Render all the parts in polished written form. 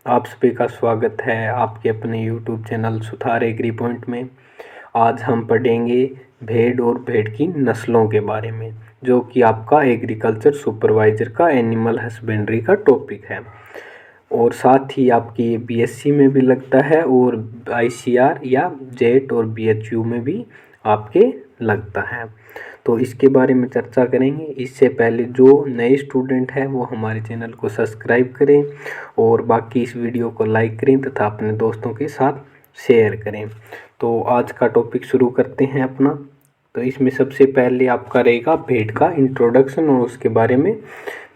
आप सभी का स्वागत है आपके अपने YouTube channel Suthar agri point में। आज हम पढ़ेंगे भेड़ और भेड़ की नस्लों के बारे में, जो कि आपका एग्रीकल्चर सुपरवाइज़र का एनिमल हस्बेंड्री का टॉपिक है। और साथ ही आपकी BSc में भी लगता है और ICR या जेट और BHU में भी आपके लगता है। तो इसके बारे में चर्चा करेंगे। इससे पहले जो नए स्टूडेंट हैं वो हमारे चैनल को सब्सक्राइब करें और बाकी इस वीडियो को लाइक करें तथा अपने दोस्तों के साथ शेयर करें। तो आज का टॉपिक शुरू करते हैं अपना। तो इसमें सबसे पहले आपका रहेगा भेड़ का इंट्रोडक्शन और उसके बारे में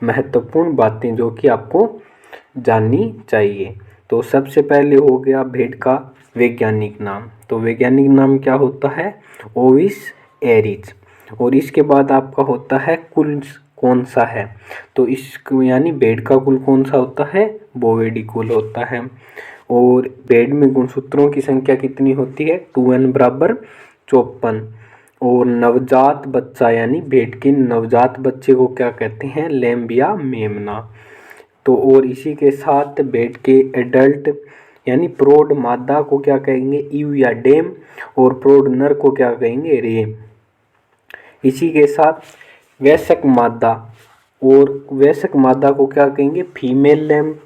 महत्वपूर्ण बातें जो कि आपको जाननी चाहिए। तो सबसे पहले हो गया भेड़ का वैज्ञानिक नाम। तो वैज्ञानिक नाम क्या होता है? ओविस एरिज। और इसके बाद आपका होता है कुल कौन सा है। तो इसको यानी भेड़ का कुल कौन सा होता है? बोविडी कुल होता है। और भेड़ में गुणसूत्रों की संख्या कितनी होती है? 2n बराबर 54। और नवजात बच्चा यानी भेड़ के नवजात बच्चे को क्या कहते हैं? लैम्ब या मेमना। तो और इसी के साथ भेड़ के एडल्ट यानी प्रौढ़ मादा को क्या कहेंगे? ईव या डेम। और प्रौढ़ नर को क्या कहेंगे? रेम। इसी के साथ वयस्क मादा, और वयस्क मादा को क्या कहेंगे? Female lamb.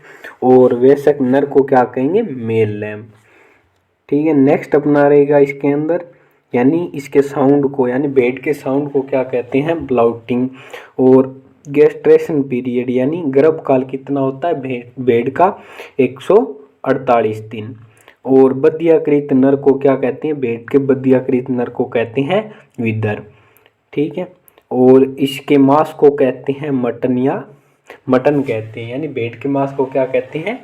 और वयस्क नर को क्या कहेंगे? Male lamb. ठीक है। नेक्स्ट अपना रहेगा इसके अंदर यानी इसके साउंड को यानी भेड़ के साउंड को क्या कहते हैं? ब्लाउटिंग। और गेस्ट्रेशन पीरियड यानी गर्भकाल कितना होता है भेड़ का? 148 दिन। और बद्धियाकृत नर को क्या कहते हैं? भेड़ के बद्धियाकृत नर को कहते हैं विदर। ठीक है। और इसके मांस को कहते हैं मटन या मटन कहते हैं, यानी भेड़ के मांस को क्या कहते हैं?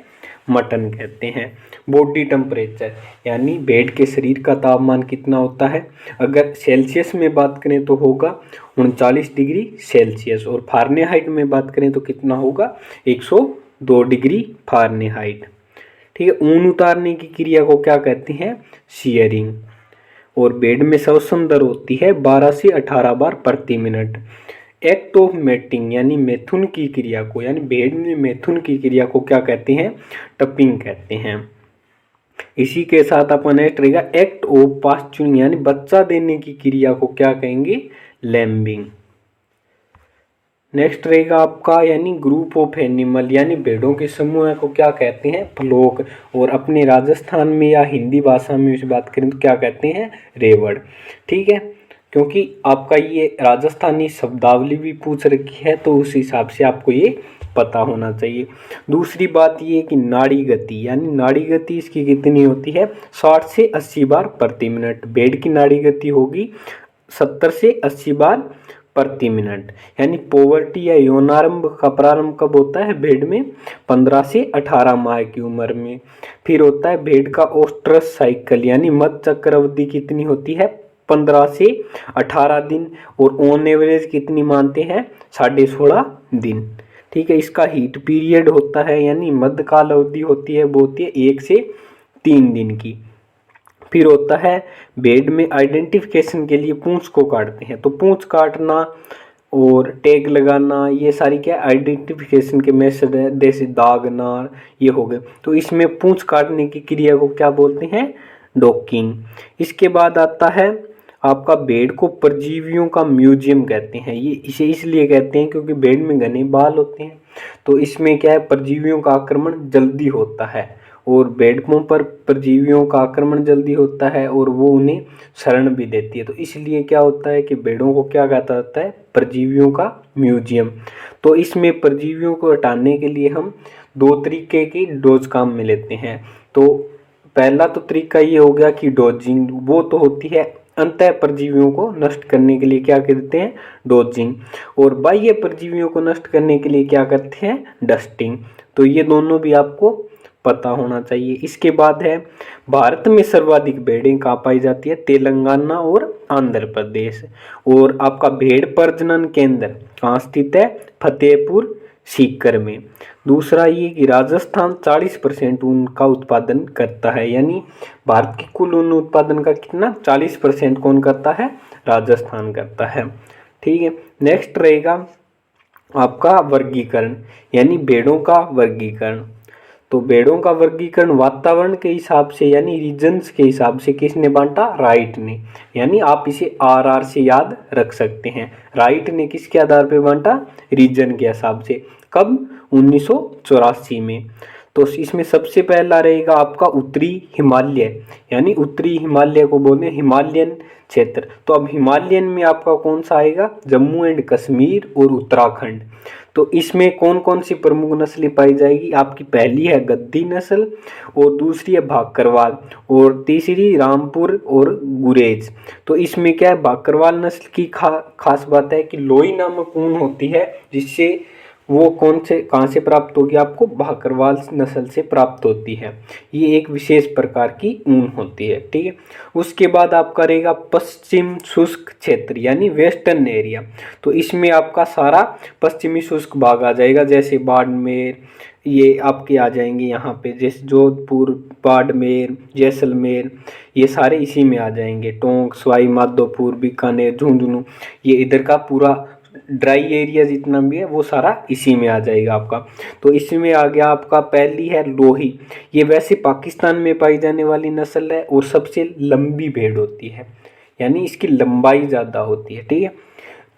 मटन कहते हैं। बॉडी टेम्परेचर यानी भेड़ के शरीर का तापमान कितना होता है? अगर सेल्सियस में बात करें तो होगा 39 डिग्री सेल्सियस। और फारेनहाइट में बात करें तो कितना होगा? 102 डिग्री फारेनहाइट। ठीक है। ऊन उतारने की क्रिया को क्या कहते हैं? शियरिंग। और भेड़ में श्वसन दर होती है 12 से 18 बार प्रति मिनट। एक्ट ऑफ मेटिंग यानी मैथुन की क्रिया को यानी भेड़ में मैथुन की क्रिया को क्या कहते हैं? टपिंग कहते हैं। इसी के साथ अपन नेक्स्ट रहेगा एक्ट ऑफ पास्चुरिंग यानी बच्चा देने की क्रिया को क्या कहेंगे? लैम्बिंग। नेक्स्ट रहेगा आपका यानी ग्रुप ऑफ एनिमल यानी भेड़ों के समूह को क्या कहते हैं? फ्लोक। और अपने राजस्थान में या हिंदी भाषा में इस बात करें तो क्या कहते हैं? रेवड़। ठीक है। क्योंकि आपका ये राजस्थानी शब्दावली भी पूछ रखी है तो उस हिसाब से आपको ये पता होना चाहिए। दूसरी बात ये कि नाड़ी गति यानी नाड़ी गति इसकी कितनी होती है? 60 से 80 बार प्रति मिनट। भेड़ की नाड़ी गति होगी 70 से 80 बार प्रति मिनट। यानी पोवर्टी या यौनारंभ का प्रारंभ कब होता है भेड़ में? 15 से 18 माह की उम्र में। फिर होता है भेड़ का ओस्ट्रस साइकिल यानी मध्य चक्र अवधि कितनी होती है? 15 से 18 दिन। और ऑन एवरेज कितनी मानते हैं? 16.5 दिन। ठीक है। इसका हीट पीरियड होता है यानी मध्यकाल अवधि होती है वो होती है 1 से 3 दिन की। फिर होता है भेड़ में आइडेंटिफिकेशन के लिए पूंछ को काटते हैं। तो पूंछ काटना और टैग लगाना ये सारी क्या आइडेंटिफिकेशन के मेथड है, जैसे दागना ये हो गए। तो इसमें पूंछ काटने की क्रिया को क्या बोलते हैं? डॉकिंग। इसके बाद आता है आपका भेड़ को परजीवियों का म्यूजियम कहते हैं। ये इसे इसलिए कहते हैं क्योंकि भेड़ में घने बाल होते हैं तो इसमें क्या है? परजीवियों का आक्रमण जल्दी होता है। और भेड़ों पर परजीवियों का आक्रमण जल्दी होता है और वो उन्हें शरण भी देती है। तो इसलिए क्या होता है कि भेड़ों को क्या कहता जाता है? परजीवियों का म्यूजियम। तो इसमें परजीवियों को हटाने के लिए हम 2 तरीके की डोज काम में लेते हैं। तो पहला तो तरीका ये हो गया कि डोजिंग, वो तो होती है अंतः परजीवियों को नष्ट करने के लिए क्या करते हैं? डोजिंग। और बाह्य परजीवियों को नष्ट करने के लिए क्या करते हैं? डस्टिंग। तो ये दोनों भी आपको पता होना चाहिए। इसके बाद है भारत में सर्वाधिक भेड़ें कहाँ पाई जाती है? तेलंगाना और आंध्र प्रदेश। और आपका भेड़ प्रजनन केंद्र कहाँ स्थित है? फतेहपुर सीकर में। दूसरा ये कि राजस्थान 40% ऊन का उत्पादन करता है, यानी भारत की कुल ऊन उत्पादन का कितना? 40% कौन करता है? राजस्थान करता है। ठीक है। नेक्स्ट रहेगा आपका वर्गीकरण यानी भेड़ों का वर्गीकरण। तो भेड़ों का वर्गीकरण वातावरण के हिसाब से यानी रीजन्स के हिसाब से किसने बांटा? राइट ने। यानी आप इसे RR से याद रख सकते हैं। राइट ने किसके आधार पे बांटा? रीजन के हिसाब से। कब? 1984 में। तो इसमें सबसे पहला रहेगा आपका उत्तरी हिमालय, यानी उत्तरी हिमालय को बोलते हैं हिमालयन क्षेत्र। तो अब हिमालयन में आपका कौन सा आएगा? जम्मू एंड कश्मीर और उत्तराखंड। तो इसमें कौन कौन सी प्रमुख नस्लें पाई जाएगी? आपकी पहली है गद्दी नस्ल, और दूसरी है भाकरवाल, और तीसरी रामपुर और गुरेज। तो इसमें क्या है? भाकरवाल नस्ल की खास बात है कि लोई नामक ऊन होती है, जिससे वो कहाँ से प्राप्त होगी? आपको भाकरवाल नस्ल से प्राप्त होती है। ये एक विशेष प्रकार की ऊन होती है, ठीक है। उसके बाद आपका रहेगा पश्चिम शुष्क क्षेत्र यानी वेस्टर्न एरिया। तो इसमें आपका सारा पश्चिमी शुष्क भाग आ जाएगा, जैसे बाड़मेर, ये आपके आ जाएंगे यहाँ पे, जैसे जोधपुर, बाड़मेर, जैसलमेर, ये सारे इसी में आ जाएंगे। टोंक, सवाई माधोपुर, बीकानेर, झुंझुनू, ये इधर का पूरा ड्राई एरिया जितना भी है वो सारा इसी में आ जाएगा आपका। तो इसमें आ गया आपका पहली है लोही। ये वैसे पाकिस्तान में पाई जाने वाली नस्ल है और सबसे लंबी भेड़ होती है, यानी इसकी लंबाई ज़्यादा होती है, ठीक है।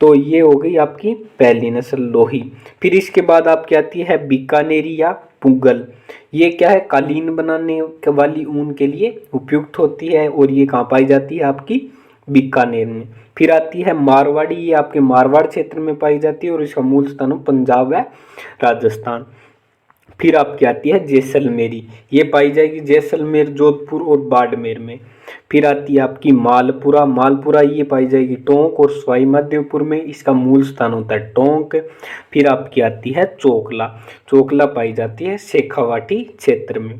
तो ये हो गई आपकी पहली नस्ल लोही। फिर इसके बाद आपकी आती है बीकानेरी या पुगल। ये क्या है? कालीन बनाने वाली ऊन के लिए उपयुक्त होती है, और ये कहाँ पाई जाती है? आपकी बीकानेर में। फिर आती है मारवाड़ी, ये आपके मारवाड़ क्षेत्र में पाई जाती है, और इसका मूल स्थान पंजाब है, राजस्थान। फिर आपकी आती है जैसलमेरी, ये पाई जाएगी जैसलमेर, जोधपुर और बाड़मेर में। फिर आती है आपकी मालपुरा, मालपुरा ये पाई जाएगी टोंक और सवाई माधोपुर में, इसका मूल स्थान होता है टोंक। फिर आपकी आती है चोकला, चोकला पाई जाती है शेखावाटी क्षेत्र में।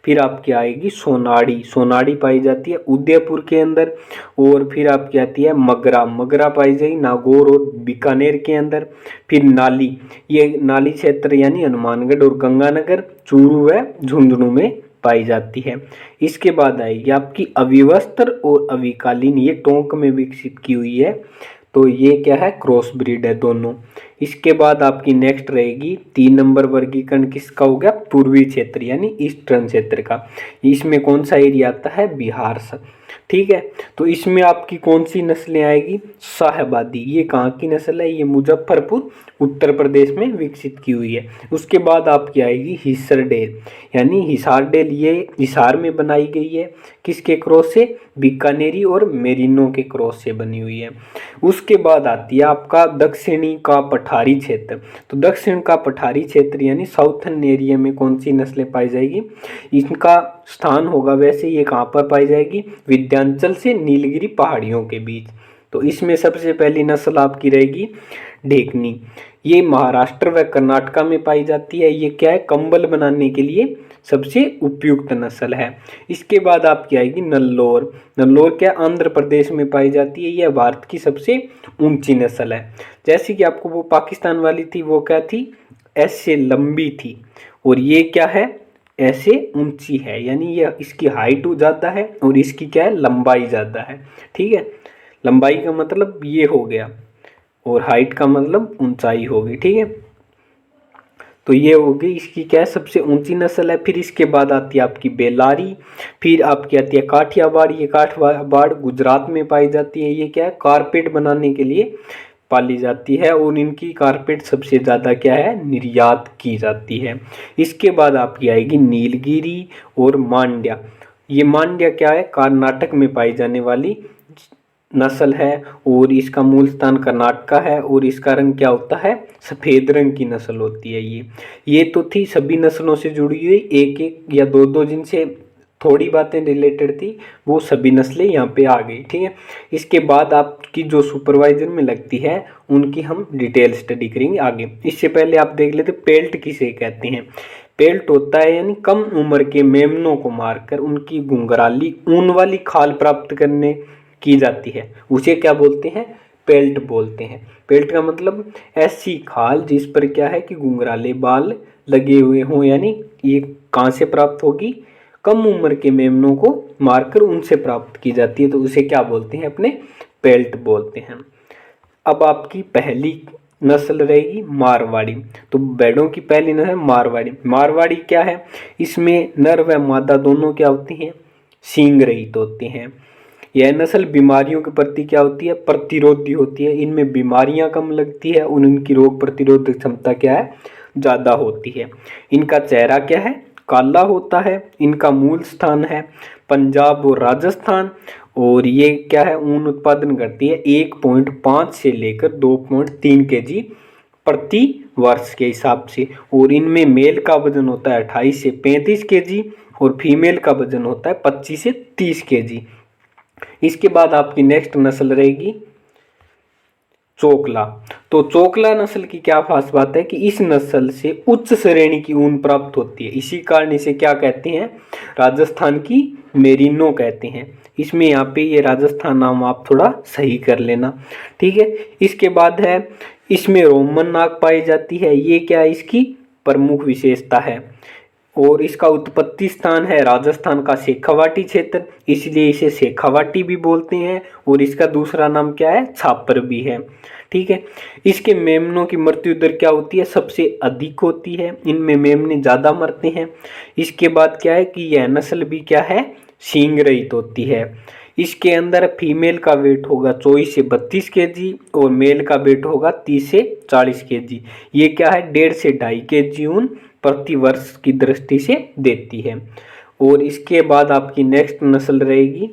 फिर आपकी आएगी सोनाड़ी, सोनाड़ी पाई जाती है उदयपुर के अंदर। और फिर आपकी आती है मगरा, मगरा पाई जाएगी नागौर और बीकानेर के अंदर। फिर नाली, ये नाली क्षेत्र यानी हनुमानगढ़ और गंगानगर, चूरू व झुंझुनू में पाई जाती है। इसके बाद आएगी आपकी अविवस्त्र और अविकालीन, ये टोंक में विकसित की हुई है। तो ये क्या है? क्रॉस ब्रीड है दोनों। इसके बाद आपकी नेक्स्ट रहेगी 3 नंबर वर्गीकरण किसका हो गया? पूर्वी क्षेत्र यानी ईस्टर्न क्षेत्र का। इसमें कौन सा एरिया आता है? बिहार सा, ठीक है। तो इसमें आपकी कौन सी नस्लें आएगी? शाहबादी, ये कहाँ की नस्ल है? ये मुजफ्फरपुर उत्तर प्रदेश में विकसित की हुई है। उसके बाद आपकी आएगी हिसरडेल, यानी हिसारडेल, ये हिसार में बनाई गई है, किसके क्रॉस से? बीकानेरी और मेरिनो के क्रॉस से बनी हुई है। उसके बाद आती है आपका दक्षिणी का पठारी क्षेत्र। तो दक्षिण का पठारी क्षेत्र यानी साउथर्न एरिया में कौन सी नस्लें पाई जाएगी? इनका स्थान होगा वैसे ये कहाँ पर पाई जाएगी? विंध्याचल से नीलगिरी पहाड़ियों के बीच। तो इसमें सबसे पहली नस्ल आपकी रहेगी ढेकनी, ये महाराष्ट्र व कर्नाटका में पाई जाती है। ये क्या है? कंबल बनाने के लिए सबसे उपयुक्त नस्ल है। इसके बाद आपकी आएगी नल्लोर, नल्लोर क्या? आंध्र प्रदेश में पाई जाती है। यह भारत की सबसे ऊंची नस्ल है। जैसे कि आपको वो पाकिस्तान वाली थी, वो क्या थी? ऐसे लंबी थी, और ये क्या है? ऐसे ऊंची है, यानी ये इसकी हाइट ज़्यादा है और इसकी क्या है? लंबाई ज़्यादा है, ठीक है। लंबाई का मतलब ये हो गया, और हाइट का मतलब ऊंचाई होगी, ठीक है। तो ये होगी इसकी क्या है? सबसे ऊंची नस्ल है। फिर इसके बाद आती है आपकी बेलारी। फिर आपकी आती है काठियावाड़, ये काठियावाड़ गुजरात में पाई जाती है। ये क्या है? कारपेट बनाने के लिए पाली जाती है, और इनकी कारपेट सबसे ज़्यादा क्या है? निर्यात की जाती है। इसके बाद आपकी आएगी नीलगिरी और मांड्या। ये मांड्या क्या है? कर्नाटक में पाई जाने वाली नस्ल है, और इसका मूल स्थान कर्नाटका है, और इसका रंग क्या होता है? सफ़ेद रंग की नस्ल होती है ये तो थी सभी नस्लों से जुड़ी हुई, एक एक या दो दो जिनसे थोड़ी बातें रिलेटेड थी, वो सभी नस्लें यहाँ पे आ गई, ठीक है। इसके बाद आपकी जो सुपरवाइजर में लगती है उनकी हम डिटेल स्टडी करेंगे आगे। इससे पहले आप देख लेते पेल्ट किसे कहते हैं। पेल्ट होता है यानी कम उम्र के मेमनों को मारकर उनकी घुंघराली ऊन वाली खाल प्राप्त करने की जाती है, उसे क्या बोलते हैं? पेल्ट बोलते हैं। पेल्ट का मतलब ऐसी खाल जिस पर क्या है कि घुंघराले बाल लगे हुए हों, यानी ये कहाँ से प्राप्त होगी? कम उम्र के मेमनों को मारकर उनसे प्राप्त की जाती है, तो उसे क्या बोलते हैं? अपने पेल्ट बोलते हैं। अब आपकी पहली नस्ल रहेगी मारवाड़ी। तो भेड़ों की पहली नस्ल मारवाड़ी। मारवाड़ी क्या है, इसमें नर व मादा दोनों क्या होती हैं, सींग रहित होते हैं। यह नस्ल बीमारियों के प्रति क्या होती है, प्रतिरोधी होती है। इनमें बीमारियां कम लगती है और इनकी रोग प्रतिरोधक क्षमता क्या है, ज़्यादा होती है। इनका चेहरा क्या है, काला होता है। इनका मूल स्थान है पंजाब और राजस्थान। और ये क्या है, ऊन उत्पादन करती है 1.5 से लेकर 2.3 केजी प्रति वर्ष के हिसाब से। और इनमें मेल का वजन होता है 28 से 35 केजी और फीमेल का वजन होता है 25 से 30 केजी। इसके बाद आपकी नेक्स्ट नस्ल रहेगी चोकला। तो चोकला नस्ल की क्या खास बात है कि इस नस्ल से उच्च श्रेणी की ऊन प्राप्त होती है। इसी कारण इसे क्या कहते हैं, राजस्थान की मेरिनो कहते हैं। इसमें यहाँ पे ये राजस्थान नाम आप थोड़ा सही कर लेना, ठीक है। इसके बाद है इसमें रोमन नाक पाई जाती है। ये क्या है, इसकी प्रमुख विशेषता है। और इसका उत्पत्ति स्थान है राजस्थान का शेखावाटी क्षेत्र, इसलिए इसे शेखावाटी भी बोलते हैं। और इसका दूसरा नाम क्या है, छापर भी है, ठीक है। इसके मेमनों की मृत्यु दर क्या होती है, सबसे अधिक होती है। इनमें मेमने ज़्यादा मरते हैं। इसके बाद क्या है कि यह नस्ल भी क्या है, सींग रहित होती है। इसके अंदर फीमेल का वेट होगा 24 से 32 केजी और मेल का वेट होगा 30 से 40 केजी। ये क्या है, 1.5 से 2.5 केजी ऊन प्रति वर्ष की दृष्टि से देती है। और इसके बाद आपकी नेक्स्ट नस्ल रहेगी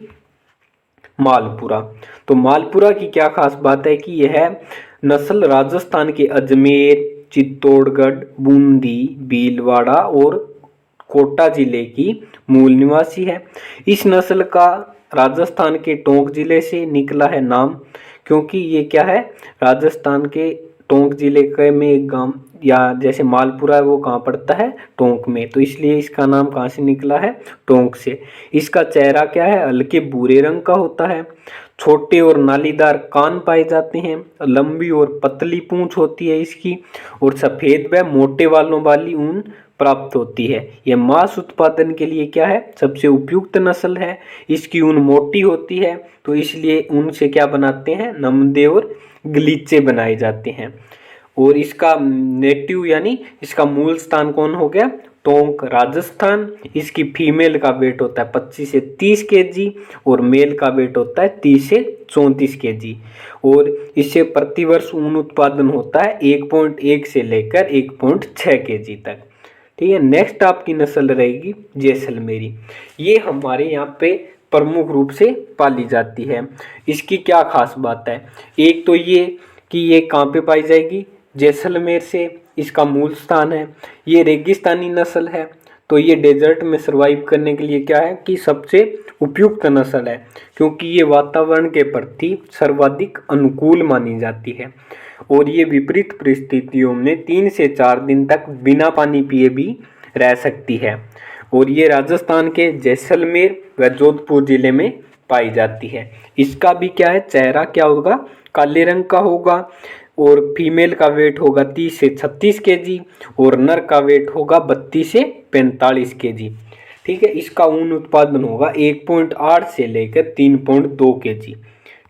मालपुरा। तो मालपुरा की क्या खास बात है कि यह नस्ल राजस्थान के अजमेर, चित्तौड़गढ़, बूंदी, भीलवाड़ा और कोटा जिले की मूल निवासी है। इस नस्ल का राजस्थान के टोंक जिले से निकला है नाम, क्योंकि ये क्या है, राजस्थान के टोंक जिले के में एक गांव या जैसे मालपुरा है वो कहाँ पड़ता है, टोंक में, तो इसलिए इसका नाम कहाँ से निकला है, टोंक से। इसका चेहरा क्या है, हल्के भूरे रंग का होता है। छोटे और नालीदार कान पाए जाते हैं। लंबी और पतली पूंछ होती है इसकी। और सफ़ेद व मोटे बालों वाली ऊन प्राप्त होती है। यह मांस उत्पादन के लिए क्या है, सबसे उपयुक्त नस्ल है। इसकी ऊन मोटी होती है, तो इसलिए ऊन से क्या बनाते हैं, नमदे और गलीचे बनाए जाते हैं। और इसका नेटिव यानी इसका मूल स्थान कौन हो गया, टोंक राजस्थान। इसकी फीमेल का वेट होता है 25 से 30 केजी और मेल का वेट होता है 30 से 34 केजी। और इससे प्रतिवर्ष ऊन उत्पादन होता है 1.1 से लेकर 1.6 केजी तक, ठीक है। नेक्स्ट आपकी नस्ल रहेगी जैसलमेरी। ये हमारे यहाँ पे प्रमुख रूप से पाली जाती है। इसकी क्या खास बात है, एक तो ये कि ये कहाँ पे पाई जाएगी, जैसलमेर से इसका मूल स्थान है। ये रेगिस्तानी नस्ल है, तो ये डेजर्ट में सर्वाइव करने के लिए क्या है कि सबसे उपयुक्त नस्ल है, क्योंकि ये वातावरण के प्रति सर्वाधिक अनुकूल मानी जाती है। और ये विपरीत परिस्थितियों में 3 से 4 दिन तक बिना पानी पिए भी रह सकती है। और ये राजस्थान के जैसलमेर व जोधपुर जिले में पाई जाती है। इसका भी क्या है, चेहरा क्या होगा, काले रंग का होगा। और फीमेल का वेट होगा 30 से 36 केजी और नर का वेट होगा 32 से 45 केजी, ठीक है। इसका ऊन उत्पादन होगा 1.8 से लेकर 3.2 केजी,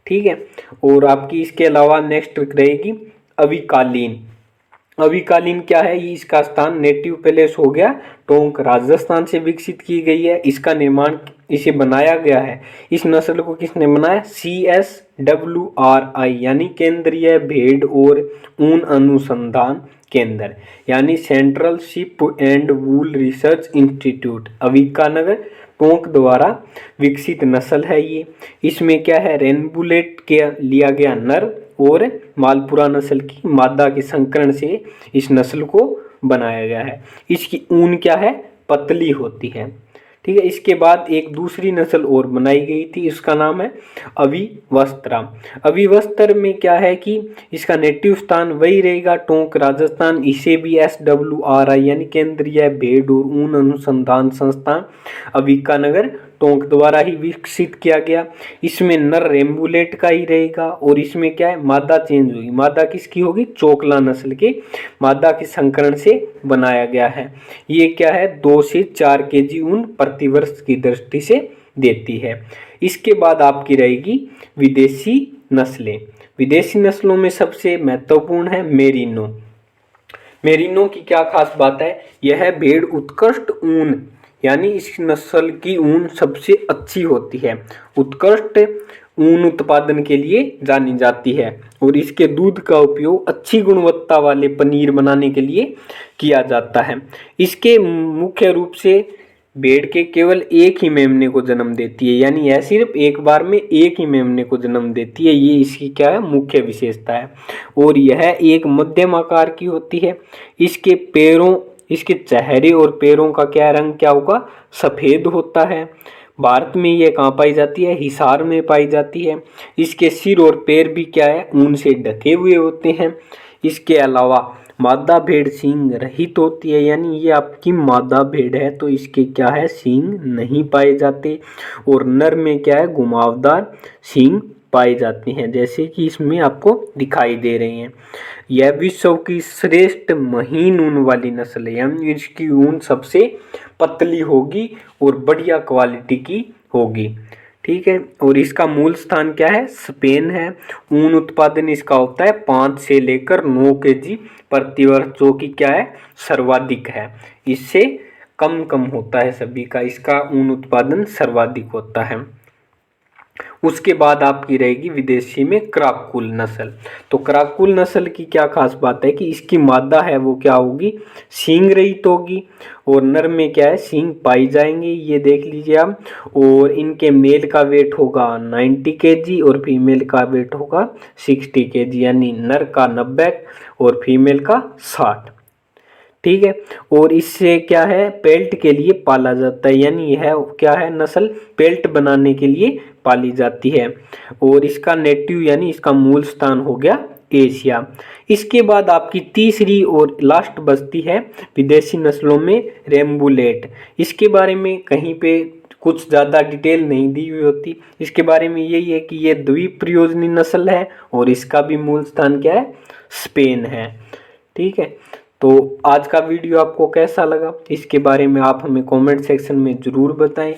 ठीक है। और आपकी इसके अलावा नेक्स्ट रहेगी अविकालीन। अविकालीन क्या है, ये इसका स्थान नेटिव पैलेस हो गया टोंक राजस्थान से विकसित की गई है। इसका निर्माण इसे बनाया गया है, इस नस्ल को किसने बनाया, CSWRI यानी केंद्रीय भेड़ और ऊन अनुसंधान केंद्र यानी central ship and wool research institute Avikanagar Tonk द्वारा विकसित नस्ल है ये। इसमें क्या है, रेनबुलेट के लिया गया नर और मालपुरा नस्ल की मादा के संकरण से इस नस्ल को बनाया गया है। इसकी ऊन क्या है, पतली होती है, ठीक है। इसके बाद एक दूसरी नस्ल और बनाई गई थी, इसका नाम है अविवस्त्रा। अविवस्त्र में क्या है कि इसका नेटिव स्थान वही रहेगा टोंक राजस्थान। इसे भी SWRI यानी केंद्रीय भेड़ और ऊन अनुसंधान संस्थान अविकानगर टोंक द्वारा ही विकसित किया गया। इसमें नर रेम्बुलेट का ही रहेगा। और इसमें क्या है, मादा चेंज होगी, मादा किसकी होगी, चोकला नस्ल के मादा के संकरण से बनाया गया है। ये क्या है, 2 से 4 केजी ऊन प्रतिवर्ष की दृष्टि से देती है। इसके बाद आपकी रहेगी विदेशी नस्लें। विदेशी नस्लों में सबसे महत्वपूर्ण है मेरिनो। मेरिनो की क्या खास बात है, यह भेड़ उत्कृष्ट ऊन यानी इस नस्ल की ऊन सबसे अच्छी होती है, उत्कृष्ट ऊन उत्पादन के लिए जानी जाती है और इसके दूध का उपयोग अच्छी गुणवत्ता वाले पनीर बनाने के लिए किया जाता है। इसके मुख्य रूप से भेड़ के केवल एक ही मेमने को जन्म देती है, यानी यह सिर्फ एक बार में एक ही मेमने को जन्म देती है, ये इसकी क्या है मुख्य विशेषता है। और यह एक मध्यम आकार की होती है। इसके पैरों, इसके चेहरे और पैरों का क्या रंग क्या होगा, सफ़ेद होता है। भारत में यह कहाँ पाई जाती है, हिसार में पाई जाती है। इसके सिर और पैर भी क्या है ऊन से ढके हुए होते हैं। इसके अलावा मादा भेड़ सींग रहित होती है, यानी ये आपकी मादा भेड़ है तो इसके क्या है सींग नहीं पाए जाते। और नर में क्या है घुमावदार सींग पाए जाते हैं, जैसे कि इसमें आपको दिखाई दे रहे हैं। यह विश्व की श्रेष्ठ महीन ऊन वाली नस्ल है, यानी इसकी ऊन सबसे पतली होगी और बढ़िया क्वालिटी की होगी। ठीक है, और इसका मूल स्थान क्या है, स्पेन है। ऊन उत्पादन इसका होता है 5 से लेकर 9 केजी प्रति वर्ष, जो कि क्या है सर्वाधिक है। इससे कम कम होता है सभी का, इसका ऊन उत्पादन सर्वाधिक होता है। उसके बाद आपकी रहेगी विदेशी में क्राकुल नस्ल। तो क्राकुल नस्ल की क्या खास बात है कि इसकी मादा है वो क्या होगी, सींग रहित होगी और नर में क्या है सींग पाई जाएंगे, ये देख लीजिए आप। और इनके मेल का वेट होगा 90 केजी और फीमेल का वेट होगा 60 केजी, यानी नर का 90 और फीमेल का 60। ठीक है, और इससे क्या है पेल्ट के लिए पाला जाता है, यानी यह क्या है नस्ल पेल्ट बनाने के लिए पाली जाती है। और इसका नेटिव यानी इसका मूल स्थान हो गया एशिया। इसके बाद आपकी तीसरी और लास्ट बस्ती है विदेशी नस्लों में रेम्बुलेट। इसके बारे में कहीं पे कुछ ज़्यादा डिटेल नहीं दी हुई होती, इसके बारे में यही है कि ये द्विप्रयोजनी नस्ल है और इसका भी मूल स्थान क्या है स्पेन है। ठीक है, तो आज का वीडियो आपको कैसा लगा इसके बारे में आप हमें कमेंट सेक्शन में ज़रूर बताएं।